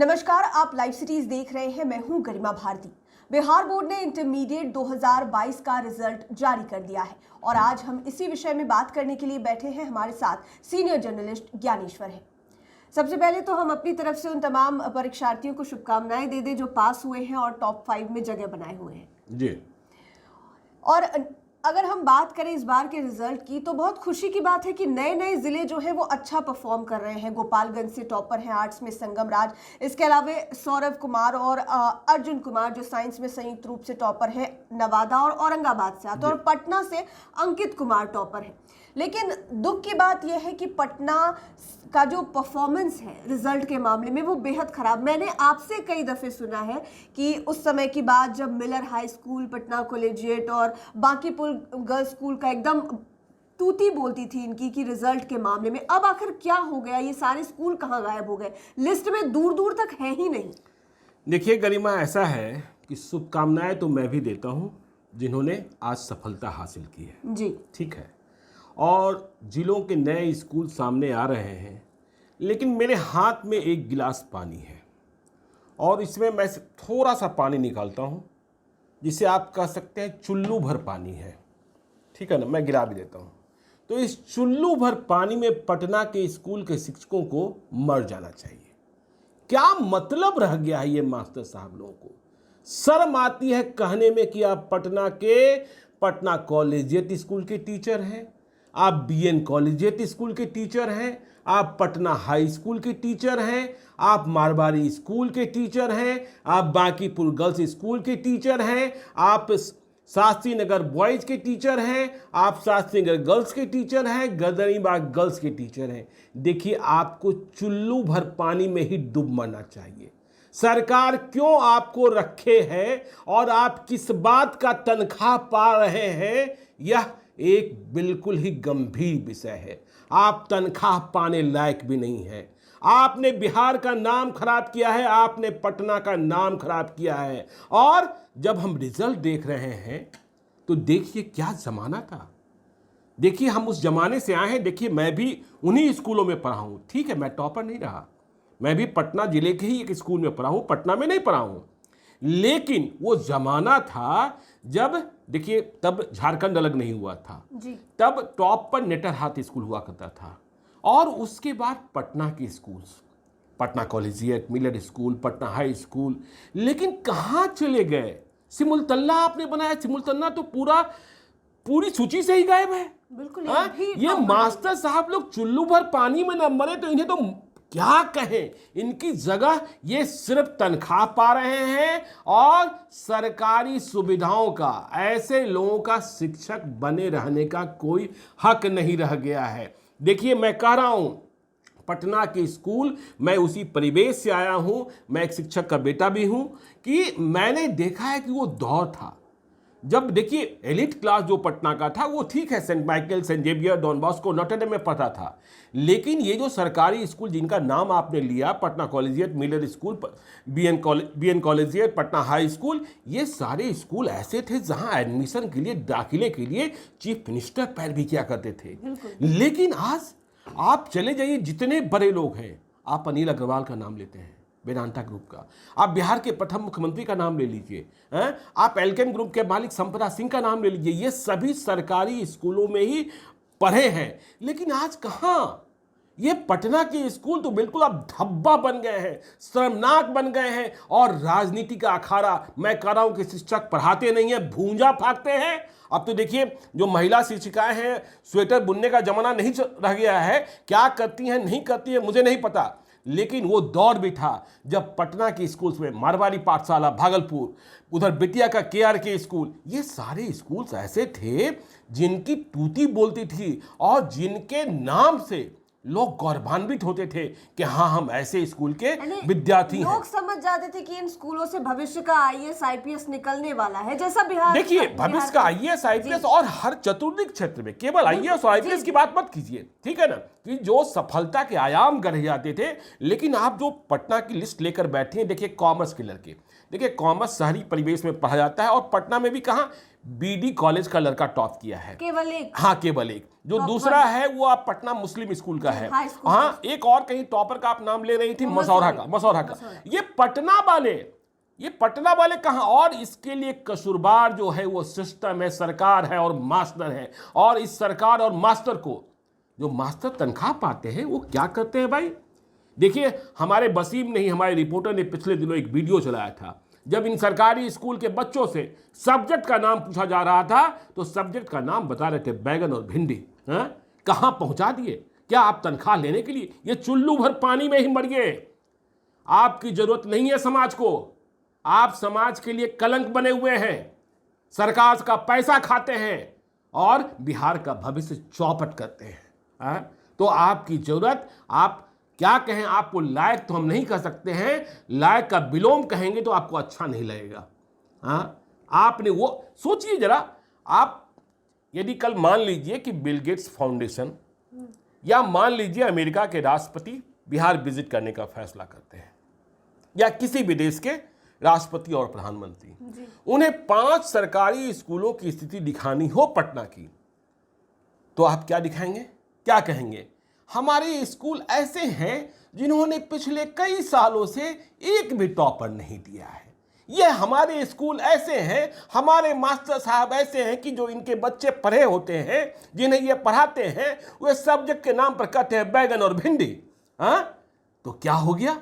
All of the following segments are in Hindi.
नमस्कार, आप लाइव सिटीज देख रहे हैं। मैं हूं गरिमा भारती। बिहार बोर्ड ने इंटरमीडिएट 2022 का रिजल्ट जारी कर दिया है और आज हम इसी विषय में बात करने के लिए बैठे हैं। हमारे साथ सीनियर जर्नलिस्ट ज्ञानेश्वर हैं। सबसे पहले तो हम अपनी तरफ से उन तमाम परीक्षार्थियों को शुभकामनाएं दे दें जो पास हुए हैं और टॉप 5 में जगह बनाए हुए हैं जी। और अगर हम बात करें इस बार के रिजल्ट की तो बहुत खुशी की बात है कि नए नए जिले जो है वो अच्छा परफॉर्म कर रहे हैं। गोपालगंज से टॉपर हैं आर्ट्स में संगम राज, इसके अलावा सौरभ कुमार और अर्जुन कुमार जो साइंस में संयुक्त रूप से टॉपर है नवादा और औरंगाबाद से आते हैं, और पटना से अंकित कुमार टॉपर है। लेकिन दुख की बात यह है कि पटना का जो परफॉर्मेंस है रिजल्ट के मामले में वो बेहद खराब। मैंने आपसे कई दफ़े सुना है कि उस समय की बात जब Miller high school, Patna collegiate और बांकीपुर गर्ल्स स्कूल का एकदम तूती बोलती थी इनकी कि रिजल्ट के मामले में। अब आखिर क्या हो गया? ये सारे स्कूल कहाँ गायब हो गए? लिस्ट में दूर दूर तक है ही नहीं। देखिए गरिमा, ऐसा है कि शुभकामनाएं तो मैं भी देता हूँ जिन्होंने आज सफलता हासिल की है जी, ठीक है, और जिलों के नए स्कूल सामने आ रहे हैं। लेकिन मेरे हाथ में एक गिलास पानी है और इसमें मैं थोड़ा सा पानी निकालता हूँ जिसे आप कह सकते हैं चुल्लू भर पानी है, ठीक है ना। मैं गिरा भी देता हूँ। तो इस चुल्लू भर पानी में पटना के स्कूल के शिक्षकों को मर जाना चाहिए। क्या मतलब रह गया है ये मास्टर साहब लोगों को? शर्म आती है कहने में कि आप पटना कॉलेजिएट स्कूल के टीचर हैं, आप बीएन कॉलेजिएट स्कूल के टीचर हैं, आप पटना हाई स्कूल के टीचर हैं, आप मारवाड़ी स्कूल के टीचर हैं, आप बांकीपुर गर्ल्स स्कूल के टीचर हैं, आप शास्त्री नगर बॉयज़ के टीचर हैं, आप शास्त्री नगर गर्ल्स के टीचर हैं, गर्दनीबाग गर्ल्स के टीचर हैं। देखिए, आपको चुल्लू भर पानी में ही डूब मरना चाहिए। सरकार क्यों आपको रखे है और आप किस बात का तनख्वाह पा रहे हैं, यह एक बिल्कुल ही गंभीर विषय है। आप तनख्वाह पाने लायक भी नहीं है। आपने बिहार का नाम खराब किया है, आपने पटना का नाम खराब किया है। और जब हम रिजल्ट देख रहे हैं तो देखिए क्या जमाना था। देखिए, हम उस जमाने से आए हैं। देखिए, मैं भी उन्हीं स्कूलों में पढ़ा हूं, ठीक है। मैं टॉपर नहीं रहा, मैं भी पटना जिले के ही एक स्कूल में पढ़ा हूं, पटना में नहीं पढ़ा हूं। लेकिन वो जमाना था जब, देखिए, तब झारखंड अलग नहीं हुआ था जी। तब टॉप पर नेटरहाट स्कूल हुआ करता था और उसके बाद पटना के schools, Patna collegiate, Miller school, Patna high school. लेकिन कहाँ चले गए? सिमुलतल्ला आपने बनाया, सिमुलतल्ला तो पूरी सूची से ही गायब है। बिल्कुल। ये मास्टर साहब लोग चुल्लू भर पानी में न मरे तो इन्हें तो क्या कहें। इनकी जगह ये सिर्फ तनख्वाह पा रहे हैं और सरकारी सुविधाओं का, ऐसे लोगों का शिक्षक बने रहने का कोई हक नहीं रह गया है। देखिए, मैं कह रहा हूं, पटना के स्कूल, मैं उसी परिवेश से आया हूं, मैं एक शिक्षक का बेटा भी हूं, कि मैंने देखा है कि वो दौर था जब, देखिए, एलिट क्लास जो पटना का था वो ठीक है, saint Michael, saint Xavier, Don Bosco, Notre Dame में पढ़ता था। लेकिन ये जो सरकारी स्कूल जिनका नाम आपने लिया, Patna collegiate, Miller school, BN collegiate, Patna high school, ये सारे स्कूल ऐसे थे जहां एडमिशन के लिए, दाखिले के लिए चीफ मिनिस्टर पैरवी किया करते थे। लेकिन आज आप चले जाइए, जितने बड़े लोग हैं, आप अनिल अग्रवाल का नाम लेते हैं, वेदांता ग्रुप का, आप बिहार के प्रथम मुख्यमंत्री का नाम ले लीजिए, आप एल्केम ग्रुप के मालिक संपदा सिंह का नाम ले लीजिए, ये सभी सरकारी स्कूलों में ही पढ़े हैं। लेकिन आज कहाँ? ये पटना के स्कूल तो बिल्कुल अब धब्बा बन गए हैं, शर्मनाक बन गए हैं। और राजनीति का अखाड़ा, मैं कह रहा हूं कि शिक्षक पढ़ाते नहीं है, भूंजा फाँकते हैं। अब तो देखिए, जो महिला शिक्षिकाएं हैं, स्वेटर बुनने का जमाना नहीं रह गया है। क्या करती हैं नहीं करती है मुझे नहीं पता, लेकिन वो दौर भी था जब पटना के स्कूल्स में, मारवाड़ी पाठशाला भागलपुर, उधर बिटिया का केआरके स्कूल, ये सारे स्कूल्स ऐसे थे जिनकी तूती बोलती थी और जिनके नाम से लोग गौरवान्वित होते थे कि हाँ, हम ऐसे स्कूल के विद्यार्थी हैं। लोग समझ जाते थे कि इन स्कूलों से भविष्य का आईएएस आईपीएस निकलने वाला है, जैसा बिहार। देखिए, भविष्य का आईएएस आईपीएस और हर चतुर्दिक क्षेत्र में, केवल आईएएस और आईपीएस की बात मत कीजिए, ठीक है ना, कि जो सफलता के आयाम गढ़े जाते थे। लेकिन आप जो पटना की लिस्ट लेकर बैठे हैं, देखिए, कॉमर्स के लड़के, देखिए कॉमर्स शहरी परिवेश में पढ़ा जाता है, और पटना में भी कहाँ, बीडी कॉलेज का लड़का टॉप किया है, केवल एक। हाँ केवल एक। जो दूसरा है वो आप पटना मुस्लिम स्कूल का है। हाँ, एक और कहीं टॉपर का आप नाम ले रही थी, मसौरा का। ये पटना वाले कहाँ। और इसके लिए कसूरबार जो है वो सिस्टम है, सरकार है और मास्टर है। और इस सरकार और मास्टर को, जो मास्टर तनख्वाह पाते हैं वो क्या करते हैं भाई। देखिए हमारे वसीम ने ही, हमारे रिपोर्टर ने पिछले दिनों एक वीडियो चलाया था, जब इन सरकारी स्कूल के बच्चों से सब्जेक्ट का नाम पूछा जा रहा था तो सब्जेक्ट का नाम बता रहे थे बैगन और भिंडी। कहाँ पहुंचा दिए। क्या आप तनख्वाह लेने के लिए, ये चुल्लू भर पानी में ही मरिए। आपकी जरूरत नहीं है समाज को, आप समाज के लिए कलंक बने हुए हैं, सरकार का पैसा खाते हैं और बिहार का भविष्य चौपट करते हैं। तो आपकी जरूरत, आप क्या कहें, आपको लायक तो हम नहीं कह सकते हैं, लायक का विलोम कहेंगे तो आपको अच्छा नहीं लगेगा। आपने वो सोचिए जरा, आप यदि कल मान लीजिए कि बिल गेट्स फाउंडेशन या मान लीजिए अमेरिका के राष्ट्रपति बिहार विजिट करने का फैसला करते हैं, या किसी भी देश के राष्ट्रपति और प्रधानमंत्री, उन्हें 5 सरकारी स्कूलों की स्थिति दिखानी हो पटना की, तो आप क्या दिखाएंगे, क्या कहेंगे। हमारे स्कूल ऐसे हैं जिन्होंने पिछले कई सालों से एक भी टॉपर नहीं दिया है। ये हमारे स्कूल ऐसे हैं, हमारे मास्टर साहब ऐसे हैं कि जो इनके बच्चे पढ़े होते हैं, जिन्हें ये पढ़ाते हैं, वे सब्जेक्ट के नाम पर कहते हैं बैगन और भिंडी। तो क्या हो गया।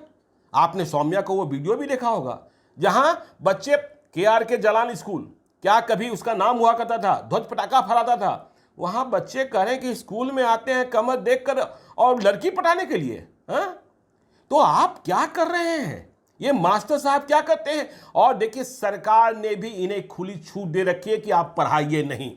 आपने सौम्या को वो वीडियो भी देखा होगा जहां बच्चे के जलान स्कूल, क्या कभी उसका नाम हुआ करता था, ध्वज पटाखा फहराता था, वहां बच्चे कह रहे हैं कि स्कूल में आते हैं कमर देखकर और लड़की पटाने के लिए। तो आप क्या कर रहे हैं, ये मास्टर साहब क्या करते हैं। और देखिए सरकार ने भी इन्हें खुली छूट दे रखी है कि आप पढ़ाइए नहीं।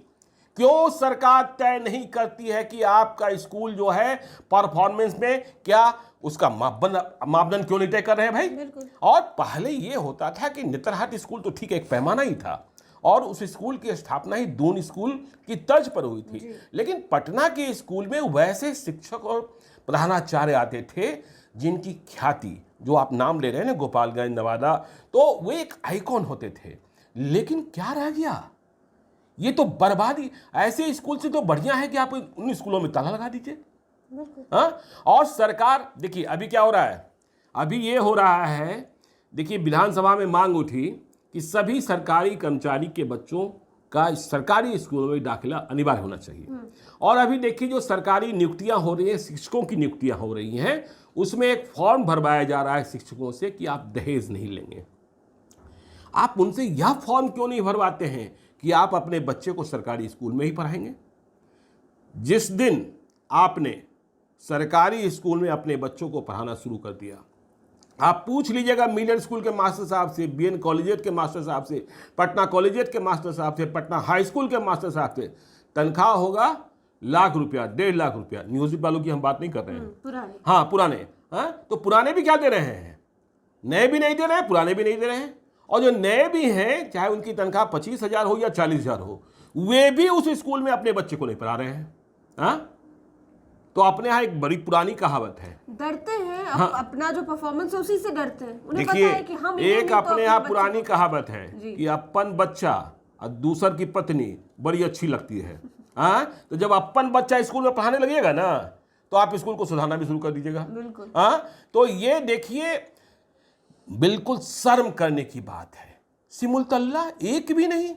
क्यों सरकार तय नहीं करती है कि आपका स्कूल जो है परफॉर्मेंस में क्या, उसका मापदंड क्यों नहीं तय कर रहे हैं भाई। और पहले ये होता था कि नेतरहाट स्कूल तो ठीक है, एक पैमाना ही था, और उस स्कूल की स्थापना ही दून स्कूल की तर्ज पर हुई थी। लेकिन पटना के स्कूल में वैसे शिक्षक और प्रधानाचार्य आते थे जिनकी ख्याति, जो आप नाम ले रहे हैं ना, गोपालगंज, नवादा, तो वे एक आइकॉन होते थे। लेकिन क्या रह गया, ये तो बर्बादी। ऐसे स्कूल से तो बढ़िया है कि आप उन स्कूलों में ताला लगा दीजिए। और सरकार, देखिए अभी क्या हो रहा है, अभी ये हो रहा है, देखिए विधानसभा में मांग उठी कि सभी सरकारी कर्मचारी के बच्चों का सरकारी स्कूलों में दाखिला अनिवार्य होना चाहिए। और अभी देखिए जो सरकारी नियुक्तियां हो रही हैं, शिक्षकों की नियुक्तियां हो रही हैं, उसमें एक फॉर्म भरवाया जा रहा है शिक्षकों से कि आप दहेज नहीं लेंगे। आप उनसे यह फॉर्म क्यों नहीं भरवाते हैं कि आप अपने बच्चे को सरकारी स्कूल में ही पढ़ाएंगे। जिस दिन आपने सरकारी स्कूल में अपने बच्चों को पढ़ाना शुरू कर दिया, आप पूछ लीजिएगा मिलर स्कूल के मास्टर साहब से, बीएन कॉलेजिएट के मास्टर साहब से, पटना कॉलेजिएट के मास्टर साहब से, पटना हाई स्कूल के मास्टर साहब से, तनख्वाह होगा लाख रुपया, 1.5 लाख रुपया। न्यूज़ वालों की हम बात नहीं कर रहे हैं, पुराने। हाँ पुराने। तो पुराने भी क्या दे रहे हैं, नए भी नहीं दे रहे हैं, पुराने भी नहीं दे रहे हैं। और जो नए भी हैं, चाहे उनकी तनख्वाह 25,000 हो या 40,000 हो, वे भी उस स्कूल में अपने बच्चे को नहीं पढ़ा रहे हैं। तो अपने यहाँ एक बड़ी पुरानी कहावत है, डरते हैं। अपना जो परफॉर्मेंस है उसी से डरते हैं। उन्हें देखिए पता है कि हम एक अपने यहाँ पुरानी कहावत है कि अपन बच्चा और दूसर की पत्नी बड़ी अच्छी लगती है। तो जब अपन बच्चा स्कूल में पढ़ाने लगेगा ना, तो आप स्कूल को सुधारना भी शुरू कर दीजिएगा। बिल्कुल। तो ये देखिए बिल्कुल शर्म करने की बात है। सिमुलतल्ला एक भी नहीं,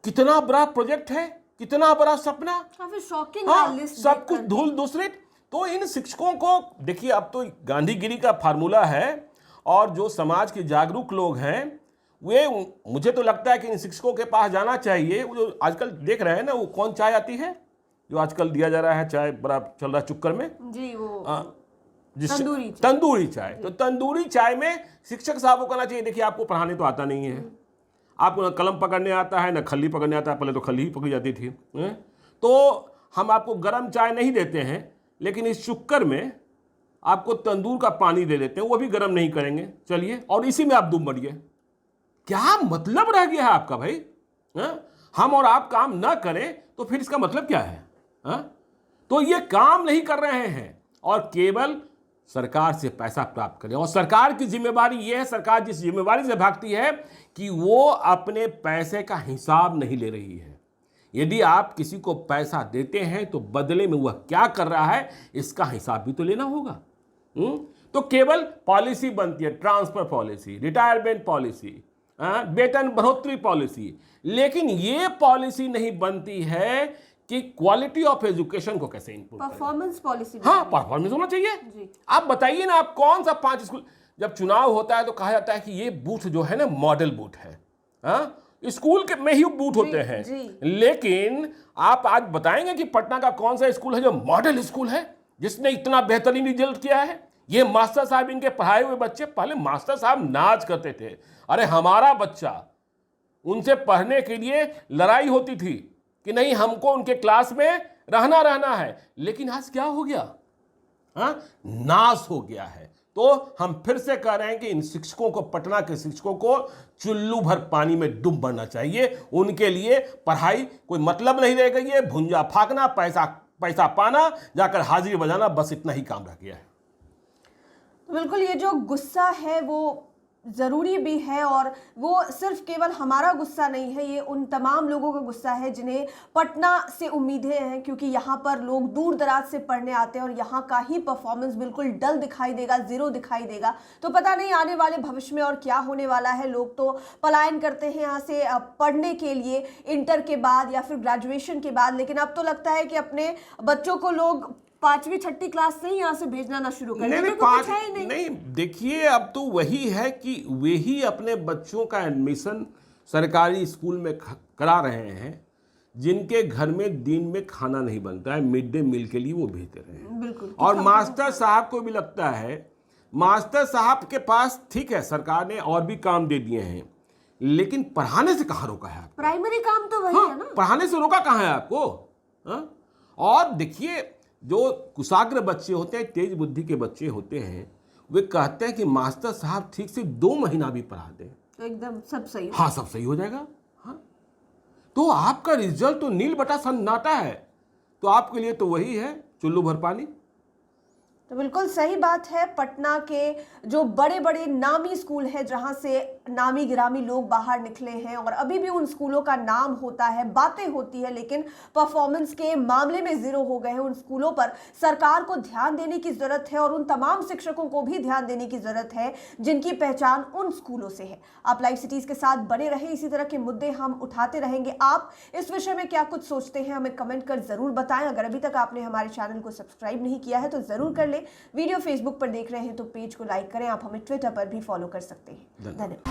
कितना बड़ा प्रोजेक्ट है, कितना बड़ा सपना, काफी शॉकिंग लिस्ट, सब कुछ धूल दूसरित। तो इन शिक्षकों को देखिए, अब तो गांधीगिरी का फार्मूला है, और जो समाज के जागरूक लोग हैं वे, मुझे तो लगता है कि इन शिक्षकों के पास जाना चाहिए। वो जो आजकल देख रहे हैं ना, वो कौन चाय आती है जो आजकल दिया जा रहा है, चाय बड़ा चल रहा है चुक्कर में जी, वो तंदूरी चाय। तो तंदूरी चाय में शिक्षक साहब को कहना चाहिए, देखिए आपको पढ़ाने तो आता नहीं है, आपको ना कलम पकड़ने आता है ना खल्ली पकड़ने आता है, पहले तो खल्ली ही पकड़ी जाती थी। तो हम आपको गर्म चाय नहीं देते हैं, लेकिन इस चुक्कर में आपको तंदूर का पानी दे देते हैं, वो भी गर्म नहीं करेंगे, चलिए, और इसी में आप डूब मरिए। क्या मतलब रह गया है आपका भाई। हम और आप काम ना करें तो फिर इसका मतलब क्या है। तो ये काम नहीं कर रहे हैं, और केवल सरकार से पैसा प्राप्त करें। और सरकार की जिम्मेवारी यह है, सरकार जिस जिम्मेवारी से भागती है कि वो अपने पैसे का हिसाब नहीं ले रही है। यदि आप किसी को पैसा देते हैं तो बदले में वह क्या कर रहा है इसका हिसाब भी तो लेना होगा। तो केवल पॉलिसी बनती है, ट्रांसफर पॉलिसी, रिटायरमेंट पॉलिसी, वेतन बढ़ोतरी पॉलिसी, लेकिन ये पॉलिसी नहीं बनती है कि क्वालिटी ऑफ एजुकेशन को कैसे इंप्रूव करें। परफॉर्मेंस पॉलिसी, हाँ, परफॉर्मेंस होना चाहिए जी। आप बताइए ना, आप कौन सा 5 स्कूल, जब चुनाव होता है तो कहा जाता है कि ये बूथ जो है ना मॉडल बूथ है, हाँ स्कूल के में ही बूथ होते हैं, लेकिन आप आज बताएंगे कि पटना का कौन सा स्कूल है जो मॉडल स्कूल है, जिसने इतना बेहतरीन रिजल्ट किया है। ये मास्टर साहब, इनके पढ़ाए हुए बच्चे, पहले मास्टर साहब नाच करते थे, अरे हमारा बच्चा, उनसे पढ़ने के लिए लड़ाई होती थी कि नहीं हमको उनके क्लास में रहना है, लेकिन आज क्या हो गया, हाँ नाश हो गया है। तो हम फिर से कह रहे हैं कि इन शिक्षकों को, पटना के शिक्षकों को चुल्लू भर पानी में डूब मरना चाहिए। उनके लिए पढ़ाई कोई मतलब नहीं रह गई है, भुंजा फाकना, पैसा पाना, जाकर हाजिरी बजाना, बस इतना ही काम रह गया है। बिल्कुल, ये जो गुस्सा है वो ज़रूरी भी है, और वो सिर्फ केवल हमारा गुस्सा नहीं है, ये उन तमाम लोगों का गुस्सा है जिन्हें पटना से उम्मीदें हैं, क्योंकि यहाँ पर लोग दूर दराज से पढ़ने आते हैं और यहाँ का ही परफॉर्मेंस बिल्कुल डल दिखाई देगा, ज़ीरो दिखाई देगा। तो पता नहीं आने वाले भविष्य में और क्या होने वाला है। लोग तो पलायन करते हैं यहाँ से पढ़ने के लिए इंटर के बाद या फिर ग्रेजुएशन के बाद, लेकिन अब तो लगता है कि अपने बच्चों को लोग 5वीं 6ठी क्लास से ही यहाँ से भेजना ना शुरू कर दें। नहीं, देखिए अब तो वही है कि वे ही अपने बच्चों का एडमिशन सरकारी स्कूल में करा रहे हैं जिनके घर में दिन में खाना नहीं बनता है, मिड डे मील के लिए वो भेजते रहे हैं। बिल्कुल। और मास्टर साहब को भी लगता है, मास्टर साहब के पास ठीक है सरकार ने और भी काम दे दिए हैं, लेकिन पढ़ाने से कहाँ रोका है? प्राइमरी काम तो वही है ना, पढ़ाने से रोका कहाँ है आपको? और देखिए जो कुशाग्र बच्चे होते हैं, तेज बुद्धि के बच्चे होते हैं, वे कहते हैं कि मास्टर साहब ठीक से 2 महीना भी पढ़ा दें तो एकदम सब सही हो। हाँ सब सही हो जाएगा। हाँ तो आपका रिजल्ट तो नील बटा सन्नाटा है, तो आपके लिए तो वही है चुल्लू भर पानी। तो बिल्कुल सही बात है। पटना के जो बड़े बड़े नामी स्कूल हैं, जहां से नामी गिरामी लोग बाहर निकले हैं, और अभी भी उन स्कूलों का नाम होता है, बातें होती है, लेकिन परफॉर्मेंस के मामले में ज़ीरो हो गए हैं। उन स्कूलों पर सरकार को ध्यान देने की ज़रूरत है, और उन तमाम शिक्षकों को भी ध्यान देने की ज़रूरत है जिनकी पहचान उन स्कूलों से है। आप लाइव सिटीज़ के साथ बने रहे, इसी तरह के मुद्दे हम उठाते रहेंगे। आप इस विषय में क्या कुछ सोचते हैं हमें कमेंट कर ज़रूर बताएं। अगर अभी तक आपने हमारे चैनल को सब्सक्राइब नहीं किया है तो ज़रूर कर लें। वीडियो फेसबुक पर देख रहे हैं तो पेज को लाइक करें। आप हमें ट्विटर पर भी फॉलो कर सकते हैं। धन्यवाद।